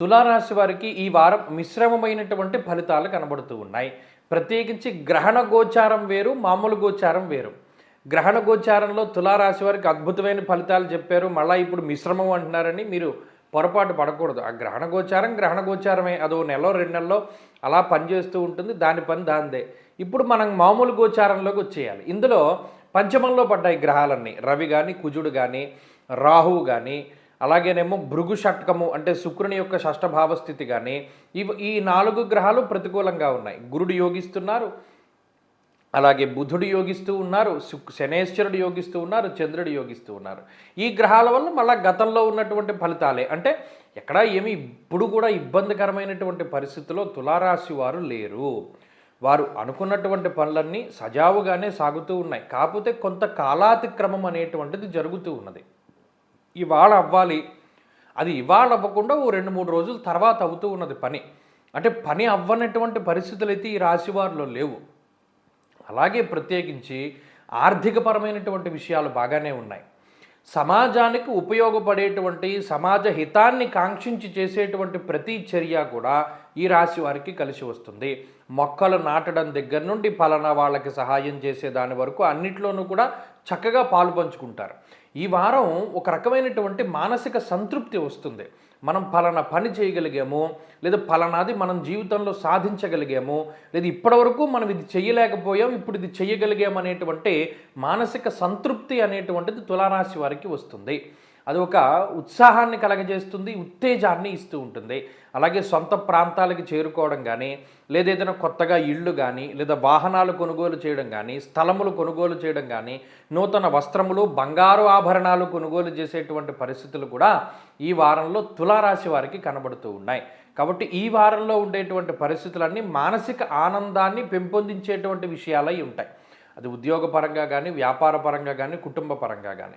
తులారాశి వారికి ఈ వారం మిశ్రమమైనటువంటి ఫలితాలు కనబడుతూ ఉన్నాయి. ప్రత్యేకించి గ్రహణ గోచారం వేరు, మామూలు గోచారం వేరు. గ్రహణ గోచారంలో తులారాశి వారికి అద్భుతమైన ఫలితాలు చెప్పారు. మళ్ళీ ఇప్పుడు మిశ్రమం అంటున్నారని మీరు పొరపాటు పడకూడదు. ఆ గ్రహణ గోచారమే. అదో నెలలో 2 నెలల్లో అలా పనిచేస్తూ ఉంటుంది. దాని పని దాందే. ఇప్పుడు మనం మామూలు గోచారంలోకి వచ్చేయాలి. ఇందులో పంచమంలో పడ్డాయి గ్రహాలన్నీ. రవి కానీ, కుజుడు కానీ, రాహువు కానీ, అలాగేనేమో భృగు షట్కము అంటే శుక్రుని యొక్క షష్టభావ స్థితి కానీ ఈ 4 గ్రహాలు ప్రతికూలంగా ఉన్నాయి. గురుడు యోగిస్తున్నారు, అలాగే బుధుడు యోగిస్తూ ఉన్నారు, శనేశ్వరుడు యోగిస్తూ ఉన్నారు, చంద్రుడు యోగిస్తూ ఉన్నారు. ఈ గ్రహాల వల్ల మళ్ళీ గతంలో ఉన్నటువంటి ఫలితాలే. అంటే ఎక్కడా ఏమి ఇప్పుడు కూడా ఇబ్బందికరమైనటువంటి పరిస్థితుల్లో తులారాశి వారు లేరు. వారు అనుకున్నటువంటి పనులన్నీ సజావుగానే సాగుతూ ఉన్నాయి. కాకపోతే కొంత కాలాతిక్రమం అనేటువంటిది జరుగుతూ ఉన్నది. ఇవాళ అవ్వాలి, అది ఇవాళ అవ్వకుండా ఓ 2-3 రోజుల తర్వాత అవుతూ ఉన్నది పని. అంటే పని అవ్వనటువంటి పరిస్థితులు అయితే ఈ రాశివారిలో లేవు. అలాగే ప్రత్యేకించి ఆర్థికపరమైనటువంటి విషయాలు బాగానే ఉన్నాయి. సమాజానికి ఉపయోగపడేటువంటి సమాజ హితాన్ని కాంక్షించి చేసేటువంటి ప్రతి చర్య కూడా ఈ రాశి వారికి కలిసి వస్తుంది. మొక్కలు నాటడం దగ్గర నుండి పలానా వాళ్ళకి సహాయం చేసే దాని వరకు అన్నిట్లోనూ కూడా చక్కగా పాలు పంచుకుంటారు. ఈ వారం ఒక రకమైనటువంటి మానసిక సంతృప్తి వస్తుంది. మనం పలానా పని చేయగలిగాము, లేదా పలానాది మనం జీవితంలో సాధించగలిగాము, లేదా ఇప్పటివరకు మనం ఇది చేయలేకపోయాం, ఇప్పుడు ఇది చేయగలిగాము అనేటువంటి మానసిక సంతృప్తి అనేటువంటిది తులారాశి వారికి వస్తుంది. అది ఒక ఉత్సాహాన్ని కలగజేస్తుంది, ఉత్తేజాన్ని ఇస్తూ ఉంటుంది. అలాగే సొంత ప్రాంతాలకు చేరుకోవడం కానీ, లేదా ఏదైనా కొత్తగా ఇళ్ళు కానీ, లేదా వాహనాలు కొనుగోలు చేయడం కానీ, స్థలములు కొనుగోలు చేయడం కానీ, నూతన వస్త్రములు, బంగారు ఆభరణాలు కొనుగోలు చేసేటువంటి పరిస్థితులు కూడా ఈ వారంలో తులారాశి వారికి కనబడుతూ ఉన్నాయి. కాబట్టి ఈ వారంలో ఉండేటువంటి పరిస్థితులన్నీ మానసిక ఆనందాన్ని పెంపొందించేటువంటి విషయాలై ఉంటాయి. అది ఉద్యోగపరంగా కానీ, వ్యాపార పరంగా కానీ, కుటుంబ పరంగా కానీ.